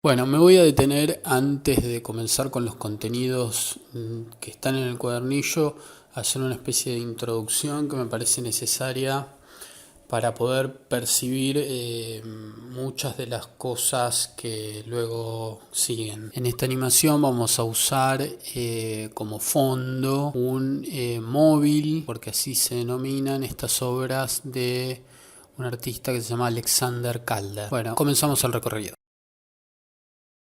Bueno, me voy a detener antes de comenzar con los contenidos que están en el cuadernillo, a hacer una especie de introducción que me parece necesaria para poder percibir muchas de las cosas que luego siguen. En esta animación vamos a usar como fondo un móvil, porque así se denominan estas obras de un artista que se llama Alexander Calder. Bueno, comenzamos el recorrido.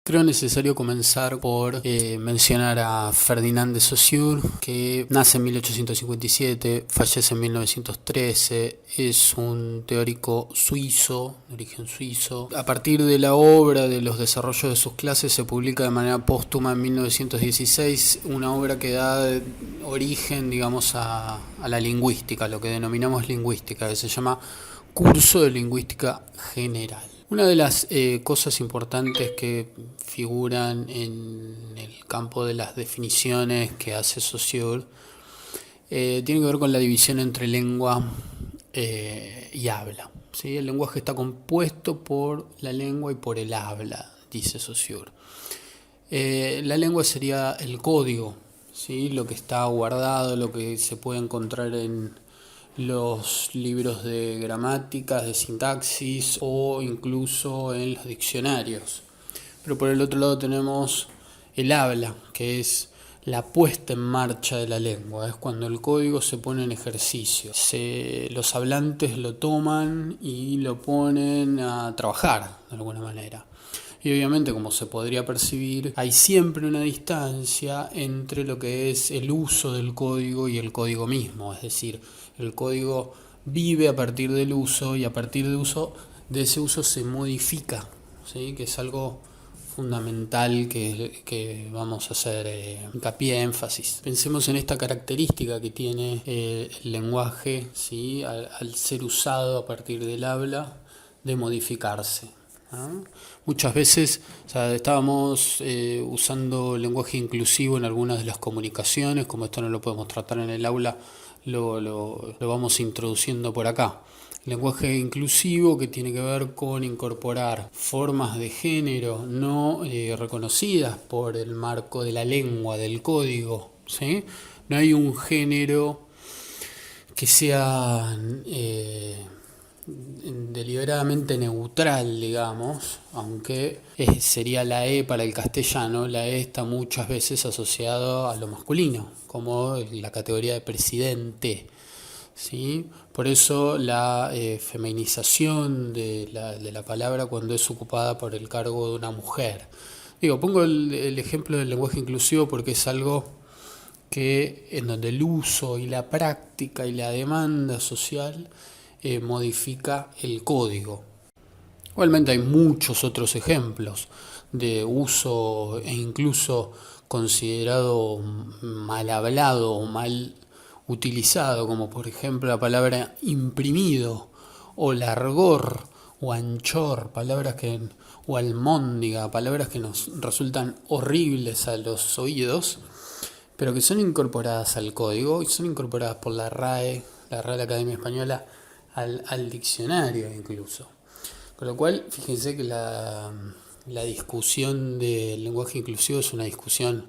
Creo necesario comenzar por mencionar a Ferdinand de Saussure, que nace en 1857, fallece en 1913, es un teórico suizo, de origen suizo. A partir de la obra, de los desarrollos de sus clases, se publica de manera póstuma en 1916 una obra que da origen, digamos, a la lingüística, lo que denominamos lingüística, que se llama Curso de Lingüística General. Una de las cosas importantes que figuran en el campo de las definiciones que hace Saussure tiene que ver con la división entre lengua y habla. ¿Sí? El lenguaje está compuesto por la lengua y por el habla, dice Saussure. La lengua sería el código, ¿sí? Lo que está guardado, lo que se puede encontrar en los libros de gramáticas, de sintaxis o incluso en los diccionarios. Pero por el otro lado tenemos el habla, que es la puesta en marcha de la lengua, es cuando el código se pone en ejercicio. Los hablantes lo toman y lo ponen a trabajar de alguna manera. Y obviamente, como se podría percibir, hay siempre una distancia entre lo que es el uso del código y el código mismo. Es decir, el código vive a partir del uso y a partir de ese uso se modifica, ¿sí? Que es algo fundamental que vamos a hacer hincapié, énfasis. Pensemos en esta característica que tiene el lenguaje, ¿sí? Al ser usado a partir del habla, de modificarse. ¿No? Muchas veces, o sea, estábamos usando lenguaje inclusivo en algunas de las comunicaciones, como esto no lo podemos tratar en el aula, lo vamos introduciendo por acá. Lenguaje inclusivo que tiene que ver con incorporar formas de género no reconocidas por el marco de la lengua, del código, ¿sí? No hay un género que sea deliberadamente neutral, digamos, aunque sería la E para el castellano. La E está muchas veces asociado a lo masculino, como la categoría de presidente, ¿sí? Por eso la feminización de la palabra cuando es ocupada por el cargo de una mujer. Digo, pongo el ejemplo del lenguaje inclusivo porque es algo que en donde el uso y la práctica y la demanda social modifica el código. Igualmente hay muchos otros ejemplos de uso e incluso considerado mal hablado o mal utilizado, como por ejemplo la palabra imprimido o largor o anchor, o almóndiga, palabras que nos resultan horribles a los oídos, pero que son incorporadas al código y son incorporadas por la Real Academia Española, al diccionario incluso. Con lo cual, fíjense que la discusión del lenguaje inclusivo es una discusión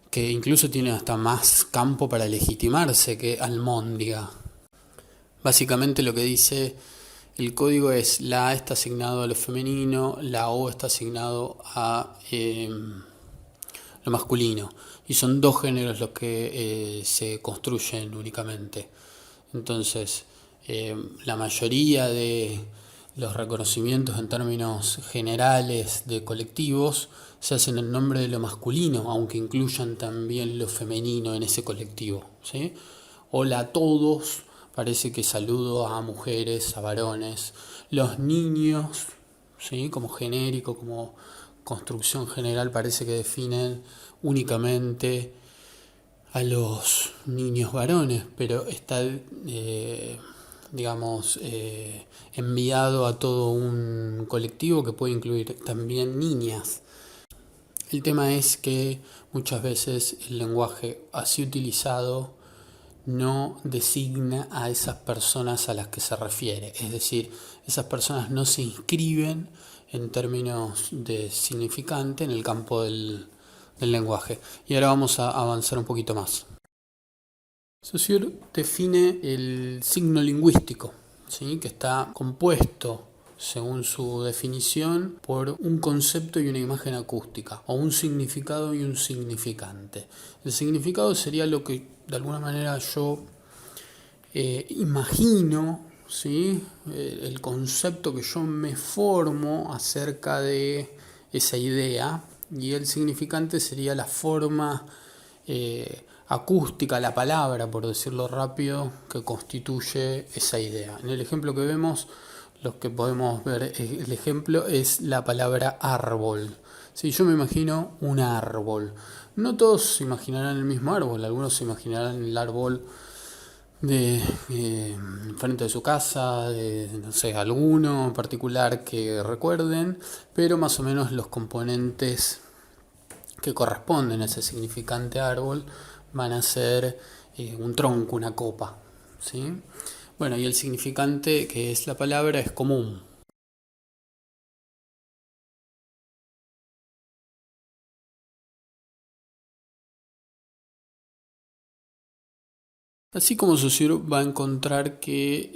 que incluso tiene hasta más campo para legitimarse que almóndiga. Básicamente lo que dice el código es: la A está asignado a lo femenino, la O está asignado a lo masculino. Y son dos géneros los que se construyen únicamente. Entonces, la mayoría de los reconocimientos en términos generales de colectivos se hacen en nombre de lo masculino, aunque incluyan también lo femenino en ese colectivo, ¿sí? Hola a todos, parece que saludo a mujeres, a varones. Los niños, ¿sí? Como genérico, como construcción general, parece que definen únicamente a los niños varones, pero está, digamos, enviado a todo un colectivo que puede incluir también niñas. El tema es que muchas veces el lenguaje así utilizado no designa a esas personas a las que se refiere. Es decir, esas personas no se inscriben en términos de significante en el campo del lenguaje. Y ahora vamos a avanzar un poquito más. Saussure define el signo lingüístico, ¿sí? Que está compuesto, según su definición, por un concepto y una imagen acústica, o un significado y un significante. El significado sería lo que de alguna manera yo imagino, ¿sí? El concepto que yo me formo acerca de esa idea, y el significante sería la forma acústica, la palabra, por decirlo rápido, que constituye esa idea. En el ejemplo que vemos, lo que podemos ver, el ejemplo es la palabra árbol. Si yo me imagino un árbol, no todos se imaginarán el mismo árbol, algunos se imaginarán el árbol de frente de su casa, no sé, alguno en particular que recuerden, pero más o menos los componentes que corresponden a ese significante árbol van a ser un tronco, una copa, ¿sí? Bueno, y el significante, que es la palabra, es común. Así como Saussure va a encontrar que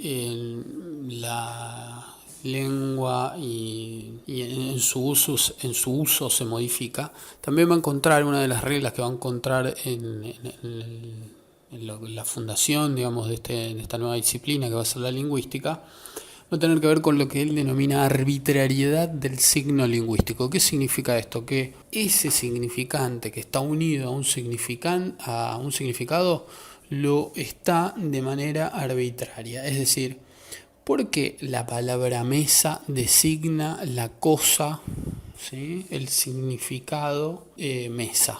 la lengua y en su uso se modifica, también va a encontrar una de las reglas que va a encontrar en la fundación, digamos, de esta nueva disciplina que va a ser la lingüística, va a tener que ver con lo que él denomina arbitrariedad del signo lingüístico. ¿Qué significa esto? Que ese significante que está unido a un significado lo está de manera arbitraria. Es decir, porque la palabra mesa designa la cosa, ¿sí? El significado mesa,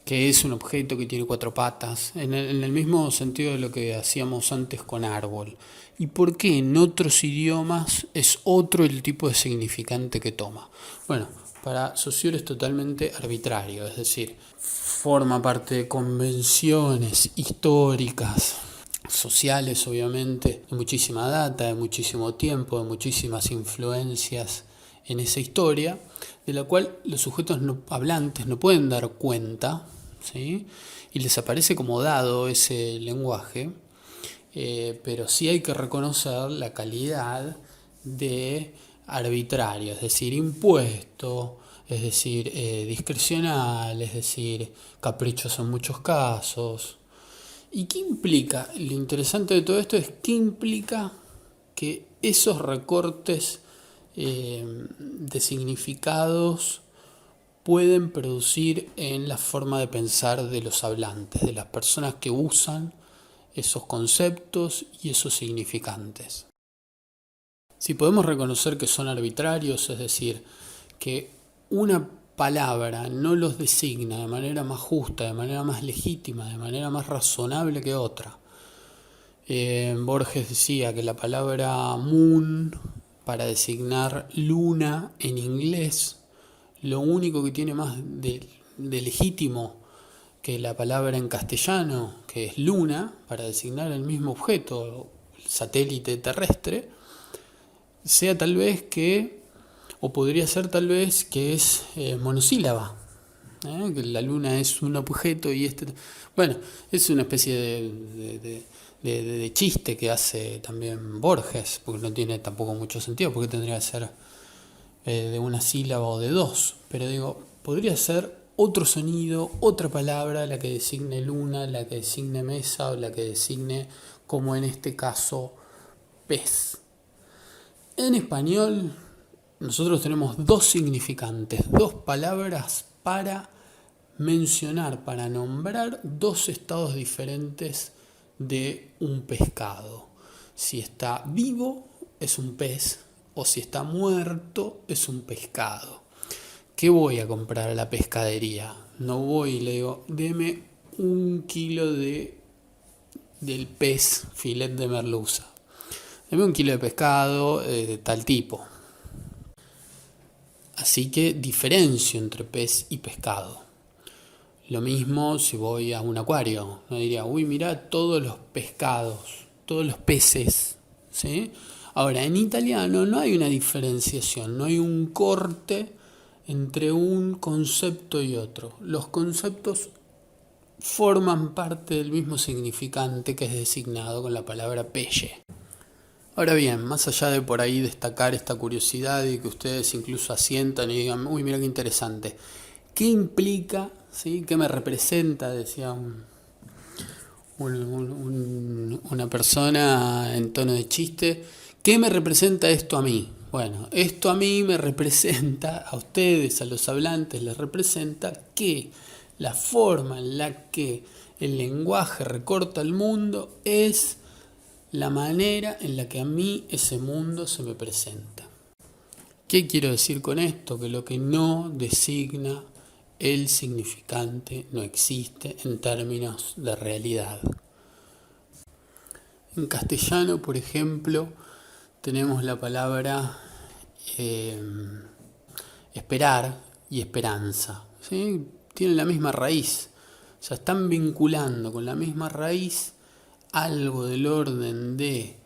que es un objeto que tiene cuatro patas, en el mismo sentido de lo que hacíamos antes con árbol. ¿Y por qué en otros idiomas es otro el tipo de significante que toma? Bueno, para Saussure es totalmente arbitrario, es decir, forma parte de convenciones históricas, sociales obviamente, de muchísima data, de muchísimo tiempo, de muchísimas influencias en esa historia, de la cual los sujetos hablantes no pueden dar cuenta, ¿sí? Y les aparece como dado ese lenguaje, pero sí hay que reconocer la calidad de arbitrario, es decir, impuesto, es decir, discrecional, es decir, caprichoso en muchos casos. ¿Y qué implica? Lo interesante de todo esto es qué implica que esos recortes de significados pueden producir en la forma de pensar de los hablantes, de las personas que usan esos conceptos y esos significantes. Si podemos reconocer que son arbitrarios, es decir, que una palabra no los designa de manera más justa, de manera más legítima, de manera más razonable que otra. Borges decía que la palabra moon para designar luna en inglés, lo único que tiene más de legítimo que la palabra en castellano, que es luna, para designar el mismo objeto, el satélite terrestre, sea tal vez que, o podría ser tal vez que es monosílaba, que la luna es un objeto y bueno, es una especie de chiste que hace también Borges, porque no tiene tampoco mucho sentido, porque tendría que ser de una sílaba o de dos, pero digo, podría ser otro sonido, otra palabra, la que designe luna, la que designe mesa o la que designe, como en este caso, pez. En español nosotros tenemos dos significantes, dos palabras para mencionar, para nombrar dos estados diferentes de un pescado. Si está vivo es un pez o si está muerto es un pescado. ¿Qué voy a comprar a la pescadería? No voy y le digo, deme 1 kilo del pez filet de merluza. Deme 1 kilo de pescado de tal tipo. Así que diferencio entre pez y pescado. Lo mismo si voy a un acuario, no diría, uy, mira todos los pescados, todos los peces, ¿sí? Ahora, en italiano no hay una diferenciación, no hay un corte entre un concepto y otro. Los conceptos forman parte del mismo significante que es designado con la palabra pelle. Ahora bien, más allá de por ahí destacar esta curiosidad y que ustedes incluso asientan y digan, uy, mira qué interesante, ¿qué implica, sí? ¿Qué me representa? Decía una persona en tono de chiste, ¿qué me representa esto a mí? Bueno, esto a mí me representa, a ustedes, a los hablantes, les representa que la forma en la que el lenguaje recorta el mundo es la manera en la que a mí ese mundo se me presenta. ¿Qué quiero decir con esto? Que lo que no designa el significante no existe en términos de realidad. En castellano, por ejemplo, tenemos la palabra esperar y esperanza, ¿sí? Tienen la misma raíz, o sea, están vinculando con la misma raíz algo del orden de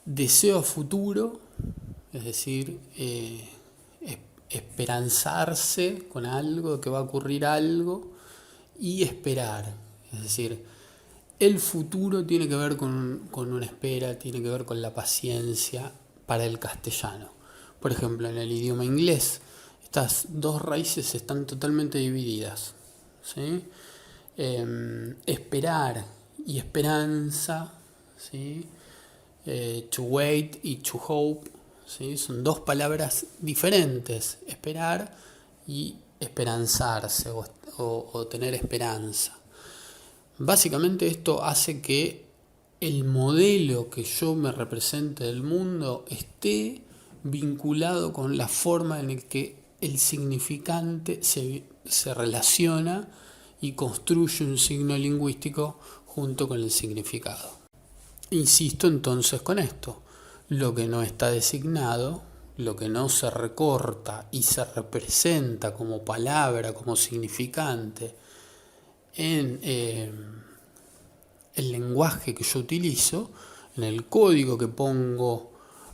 deseo futuro, es decir, esperanzarse con algo, que va a ocurrir algo, y esperar, es decir, el futuro tiene que ver con una espera, tiene que ver con la paciencia para el castellano. Por ejemplo, en el idioma inglés, estas dos raíces están totalmente divididas, ¿sí? Esperar y esperanza, ¿sí? To wait y to hope, ¿sí? Son dos palabras diferentes, esperar y esperanzarse o tener esperanza. Básicamente esto hace que el modelo que yo me represente del mundo esté vinculado con la forma en la que el significante se relaciona y construye un signo lingüístico junto con el significado. Insisto entonces con esto, lo que no está designado, lo que no se recorta y se representa como palabra, como significante en el lenguaje que yo utilizo, en el código que pongo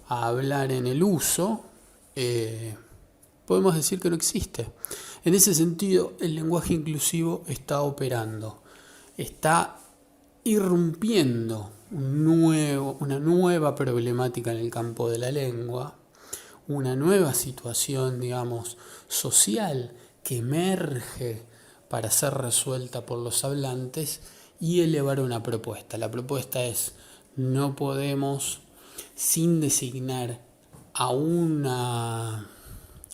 a hablar en el uso, podemos decir que no existe. En ese sentido, el lenguaje inclusivo está operando, está irrumpiendo una nueva problemática en el campo de la lengua, una nueva situación, digamos, social que emerge para ser resuelta por los hablantes y elevar una propuesta. La propuesta es, no podemos, sin designar a uno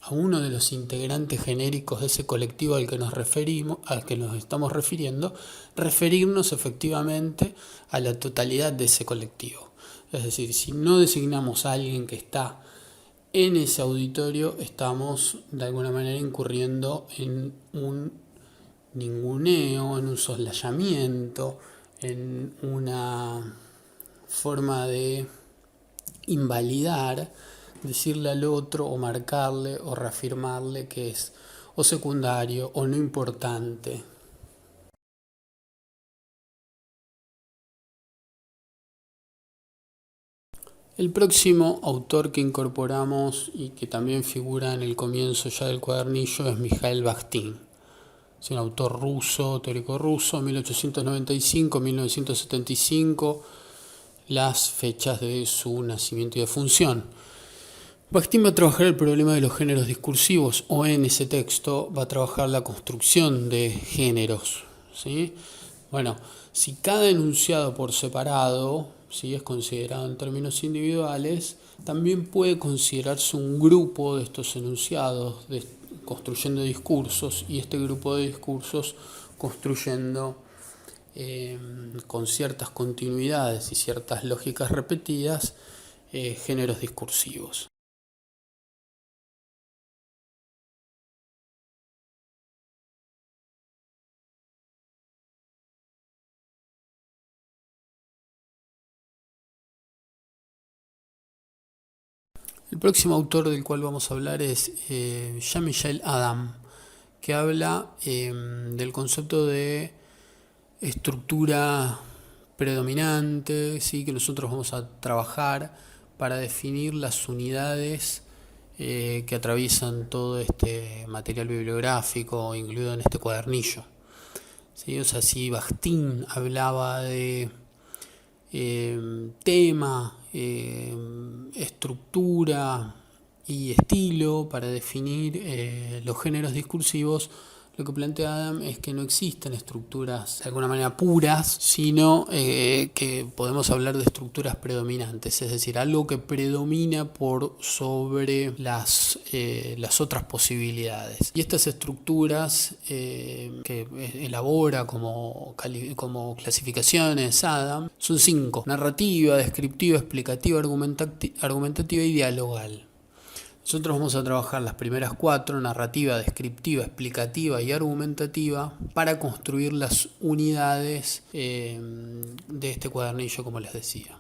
de los integrantes genéricos de ese colectivo al que nos referimos, al que nos estamos refiriendo, referirnos efectivamente a la totalidad de ese colectivo. Es decir, si no designamos a alguien que está en ese auditorio, estamos de alguna manera incurriendo en un ninguneo, en un soslayamiento, en una forma de invalidar, decirle al otro o marcarle o reafirmarle que es o secundario o no importante. El próximo autor que incorporamos y que también figura en el comienzo ya del cuadernillo es Mikhail Bakhtin. Es un autor ruso, teórico ruso, 1895-1975, las fechas de su nacimiento y defunción. Bakhtin va a trabajar el problema de los géneros discursivos, o en ese texto va a trabajar la construcción de géneros, ¿sí? Bueno, si cada enunciado por separado, ¿sí?, es considerado en términos individuales, también puede considerarse un grupo de estos enunciados construyendo discursos, y este grupo de discursos construyendo con ciertas continuidades y ciertas lógicas repetidas géneros discursivos. El próximo autor del cual vamos a hablar es Jean-Michel Adam, que habla del concepto de estructura predominante, ¿sí? Que nosotros vamos a trabajar para definir las unidades que atraviesan todo este material bibliográfico incluido en este cuadernillo. ¿Sí? O sea, si Bakhtin hablaba de tema, estructura y estilo para definir los géneros discursivos, lo que plantea Adam es que no existen estructuras de alguna manera puras, sino que podemos hablar de estructuras predominantes, es decir, algo que predomina por sobre las otras posibilidades. Y estas estructuras que elabora como clasificaciones Adam son 5: narrativa, descriptiva, explicativa, argumentativa y dialogal. Nosotros vamos a trabajar las primeras 4, narrativa, descriptiva, explicativa y argumentativa, para construir las unidades de este cuadernillo, como les decía.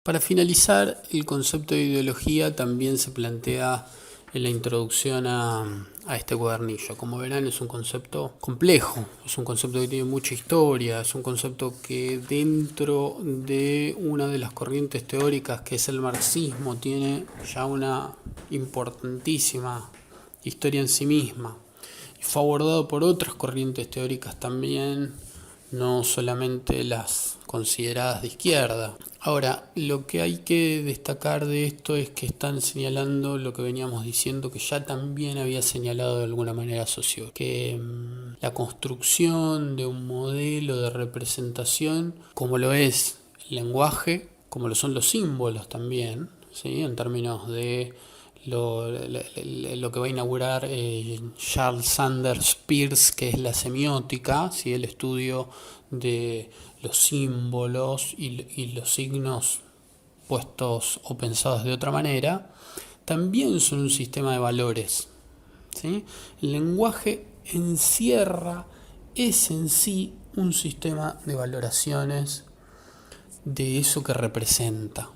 Para finalizar, el concepto de ideología también se plantea en la introducción a este cuadernillo. Como verán, es un concepto complejo, es un concepto que tiene mucha historia, es un concepto que dentro de una de las corrientes teóricas, que es el marxismo, tiene ya una importantísima historia en sí misma. Y fue abordado por otras corrientes teóricas también, no solamente las consideradas de izquierda. Ahora, lo que hay que destacar de esto es que están señalando lo que veníamos diciendo, que ya también había señalado de alguna manera Saussure, que la construcción de un modelo de representación, como lo es el lenguaje, como lo son los símbolos también, ¿sí? En términos de lo que va a inaugurar Charles Sanders Peirce, que es la semiótica, ¿sí? El estudio de los símbolos y los signos puestos o pensados de otra manera, también son un sistema de valores, ¿sí? El lenguaje es en sí un sistema de valoraciones de eso que representa.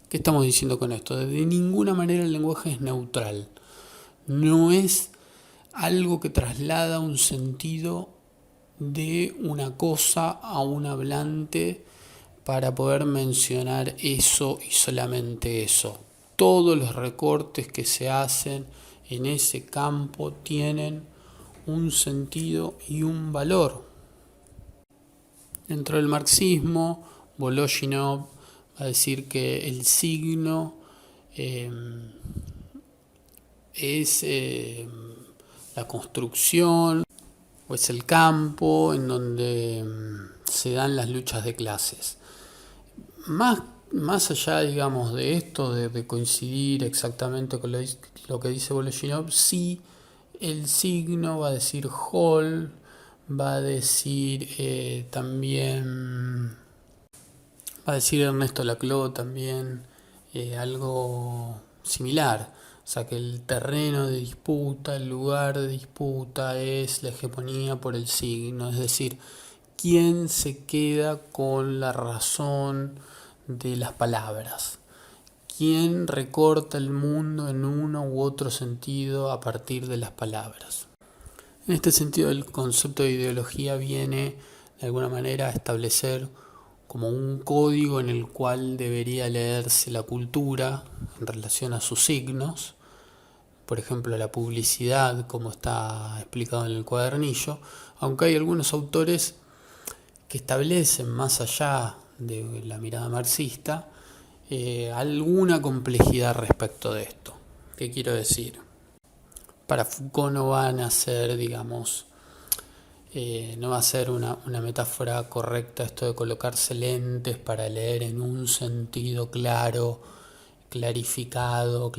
¿Qué estamos diciendo con esto? De ninguna manera el lenguaje es neutral. No es algo que traslada un sentido de una cosa a un hablante para poder mencionar eso y solamente eso. Todos los recortes que se hacen en ese campo tienen un sentido y un valor. Dentro del marxismo, Voloshinov va a decir que el signo es la construcción o es el campo en donde se dan las luchas de clases. Más allá, digamos, de esto, de coincidir exactamente con lo que dice Voloshinov, sí, el signo va a decir Hall, va a decir también, va a decir Ernesto Laclau también algo similar. O sea, que el terreno de disputa, el lugar de disputa es la hegemonía por el signo, es decir, quién se queda con la razón de las palabras, quién recorta el mundo en uno u otro sentido a partir de las palabras. En este sentido, el concepto de ideología viene de alguna manera a establecer como un código en el cual debería leerse la cultura en relación a sus signos, por ejemplo la publicidad, como está explicado en el cuadernillo, aunque hay algunos autores que establecen, más allá de la mirada marxista, alguna complejidad respecto de esto. ¿Qué quiero decir? Para Foucault no van a ser, digamos, no va a ser una metáfora correcta esto de colocarse lentes para leer en un sentido claro, clarificador,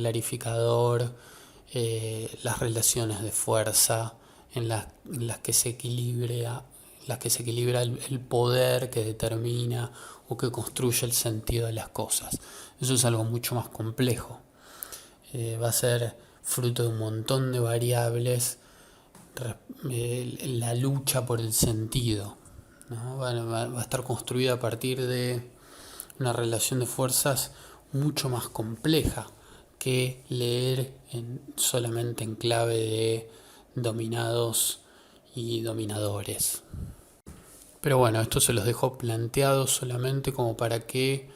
las relaciones de fuerza en las que se equilibra el poder que determina o que construye el sentido de las cosas. Eso es algo mucho más complejo. Va a ser fruto de un montón de variables, la lucha por el sentido, ¿no? Va a estar construida a partir de una relación de fuerzas mucho más compleja que leer solamente en clave de dominados y dominadores. Pero bueno, esto se los dejo planteado solamente como para que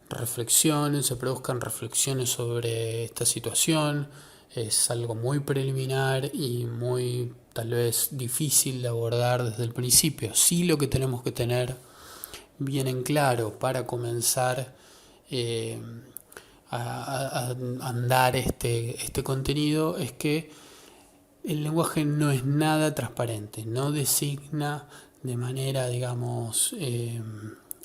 reflexionen, se produzcan reflexiones sobre esta situación. Es algo muy preliminar y muy tal vez difícil de abordar desde el principio. Sí, lo que tenemos que tener bien en claro para comenzar a andar este contenido es que el lenguaje no es nada transparente, no designa de manera, digamos,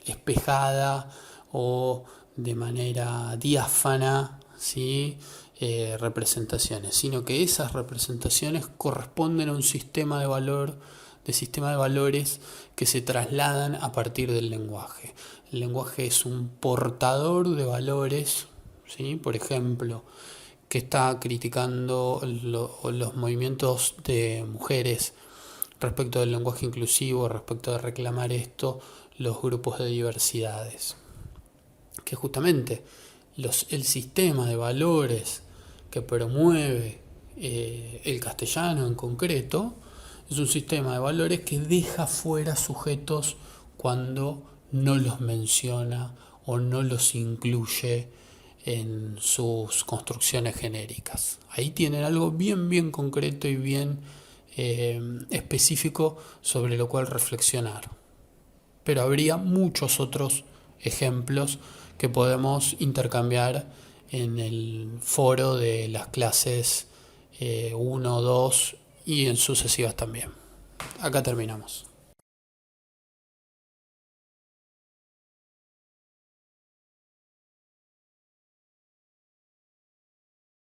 espejada o de manera diáfana, ¿sí? Representaciones, sino que esas representaciones corresponden a un sistema de valores que se trasladan a partir del lenguaje. El lenguaje es un portador de valores, ¿sí? Por ejemplo, que está criticando los movimientos de mujeres respecto del lenguaje inclusivo, respecto de reclamar esto, los grupos de diversidades. Que justamente el sistema de valores que promueve el castellano en concreto es un sistema de valores que deja fuera sujetos cuando no los menciona o no los incluye en sus construcciones genéricas. Ahí tienen algo bien concreto y bien específico sobre lo cual reflexionar. Pero habría muchos otros ejemplos que podemos intercambiar en el foro de las clases 1, 2 y en sucesivas también. Acá terminamos.